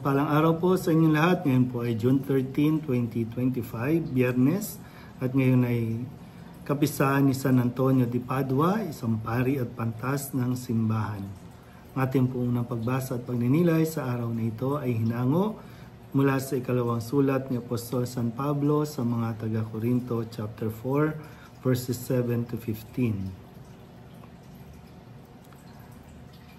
Mapagpalang araw po sa inyong lahat. Ngayon po ay June 13, 2025, Biyernes. At ngayon ay kapisahan ni San Antonio de Padua, isang pari at pantas ng simbahan. Ang ating po unang pagbasa at pagninilay sa araw na ito ay hinango mula sa ikalawang sulat ni Apostol San Pablo sa mga taga-Corinto, chapter 4, verses 7 to 15.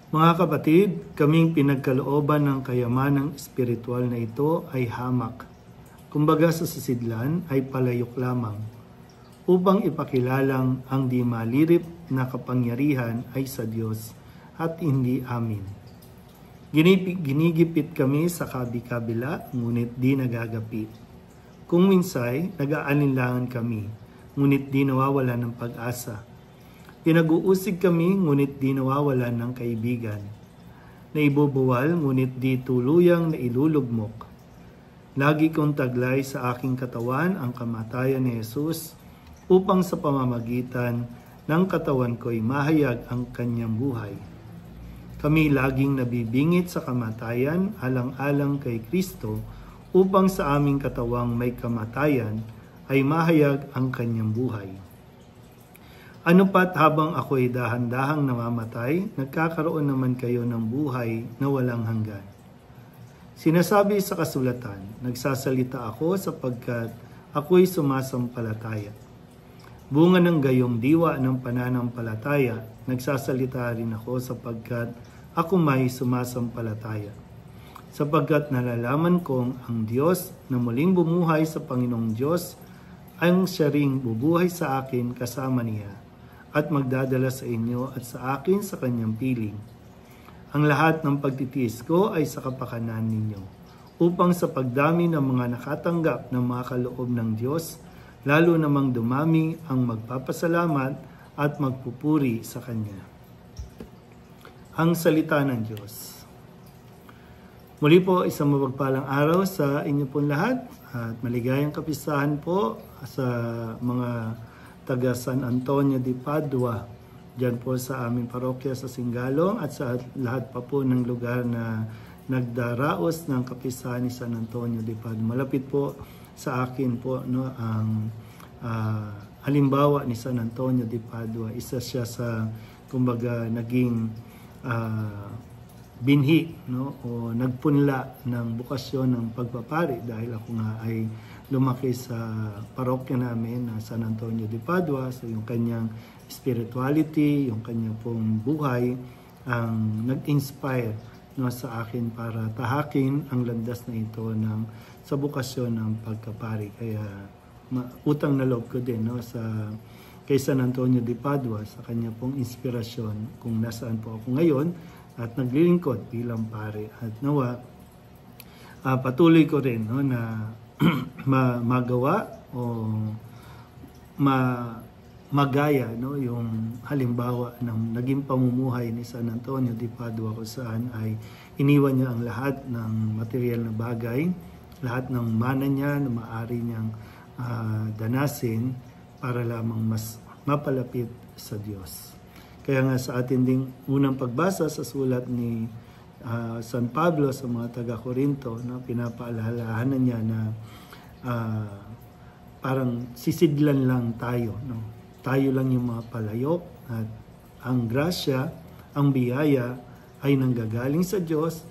Mga kapatid, kaming pinagkalooban ng kayamanang espiritual na ito ay hamak. Kumbaga sa sisidlan ay palayok lamang, upang ipakilalang ang di malirip na kapangyarihan ay sa Diyos at hindi amin. Ginigipit kami sa kabi-kabila, ngunit di nagagapi. Kung minsay, nag-aalinlangan kami, ngunit di nawawala ng pag-asa. Pinag-uusig kami, ngunit di nawawalan ng kaibigan. Naibubuwal, ngunit di tuluyang nailulugmok. Lagi kong taglay sa aking katawan ang kamatayan ni Jesus, upang sa pamamagitan ng katawan ko'y mahayag ang kanyang buhay. Kami laging nabibingit sa kamatayan, alang-alang kay Kristo, upang sa aming katawang may kamatayan ay mahayag ang kanyang buhay. Ano pat habang ako'y dahan-dahang namamatay, nagkakaroon naman kayo ng buhay na walang hanggan. Sinasabi sa kasulatan, nagsasalita ako sapagkat ako'y sumasampalataya. Bunga ng gayong diwa ng pananampalataya, nagsasalita rin ako sapagkat ako may sumasampalataya. Sapagkat nalalaman kong ang Diyos na muling bumuhay sa Panginoong Diyos, ang siya ring bubuhay sa akin kasama niya, at magdadala sa inyo at sa akin sa kanyang piling. Ang lahat ng pagtitiis ko ay sa kapakanan ninyo, upang sa pagdami ng mga nakatanggap ng mga kaloob ng Diyos, lalo namang dumami ang magpapasalamat at magpupuri sa Kanya. Ang salita ng Diyos. Muli po, isang mapagpalang araw sa inyo pong lahat at maligayang kapisahan po sa mga taga San Antonio de Padua, dyan po sa aming parokya sa Singalong at sa lahat pa po ng lugar na nagdaraos ng kapisahan ni San Antonio de Padua. Malapit po sa akin po ang halimbawa ni San Antonio de Padua. Isa siya sa, kumbaga, naging binhi o nagpunla ng bukasyon ng pagpapari dahil ako nga ay lumaki sa parokya namin na San Antonio de Padua. So yung kanyang spirituality, yung kanyang pong buhay ang nag-inspire sa akin para tahakin ang landas na ito sa bukasyon ng pagkapari. Kaya utang na loob ko din kay San Antonio de Padua sa kanya pong inspirasyon kung nasaan po ako ngayon at naglilingkod bilang pare. At nawa, patuloy ko rin na magawa o magaya yung halimbawa ng naging pamumuhay ni San Antonio de Padua, kung saan ay iniwan niya ang lahat ng material na bagay, lahat ng mana niya na maaari niyang danasin para lamang mas mapalapit sa Diyos. Kaya nga sa atin ding unang pagbasa sa sulat ni San Pablo sa mga taga-Corinto, pinapaalalahanan niya na parang sisidlan lang tayo. Tayo lang yung mga palayok at ang grasya, ang biyaya ay nanggagaling sa Diyos,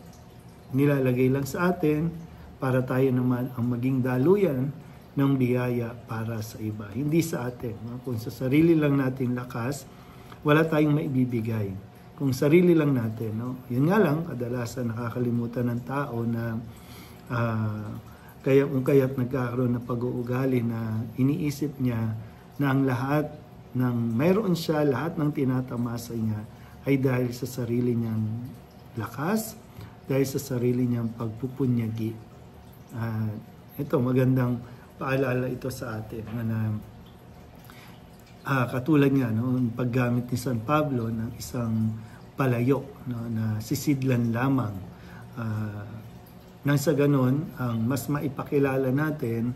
nilalagay lang sa atin para tayo naman ang maging daluyan ng biyaya para sa iba. Hindi sa atin. Kung sa sarili lang natin lakas, wala tayong maibibigay. Kung sarili lang natin, yun nga lang, kadalasan nakakalimutan ng tao na kung kaya't nagkakaroon ng pag-uugali na iniisip niya na ang lahat ng mayroon siya, lahat ng tinatamasa niya ay dahil sa sarili niyang lakas, dahil sa sarili niyang pagpupunyagi. Ito, magandang paalala ito sa atin na katulad nga, paggamit ni San Pablo ng isang palayok na sisidlan lamang. Nang sa ganon, ang mas maipakilala natin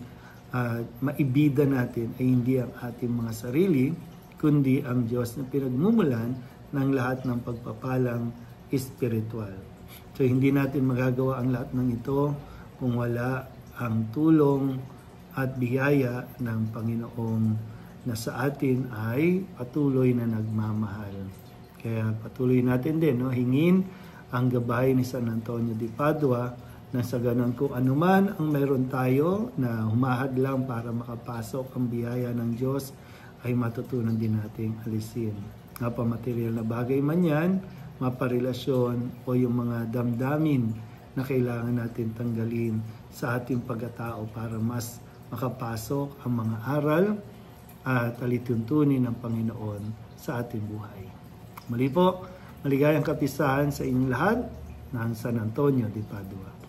at maibida natin ay hindi ang ating mga sarili, kundi ang Diyos na pinagmumulan ng lahat ng pagpapalang espiritual. So hindi natin magagawa ang lahat ng ito kung wala ang tulong at biyaya ng Panginoong na sa atin ay patuloy na nagmamahal. Kaya patuloy natin din, hingin ang gabay ni San Antonio de Padua na sa ganon kung anuman ang meron tayo na humahad lang para makapasok ang biyaya ng Diyos ay matutunan din nating alisin. Material na bagay man yan, maparelasyon o yung mga damdamin na kailangan natin tanggalin sa ating pagkatao para mas makapasok ang mga aral at alituntunin ng Panginoon sa ating buhay. Muli po, maligayang kapisahan sa inyong lahat ng San Antonio de Padua.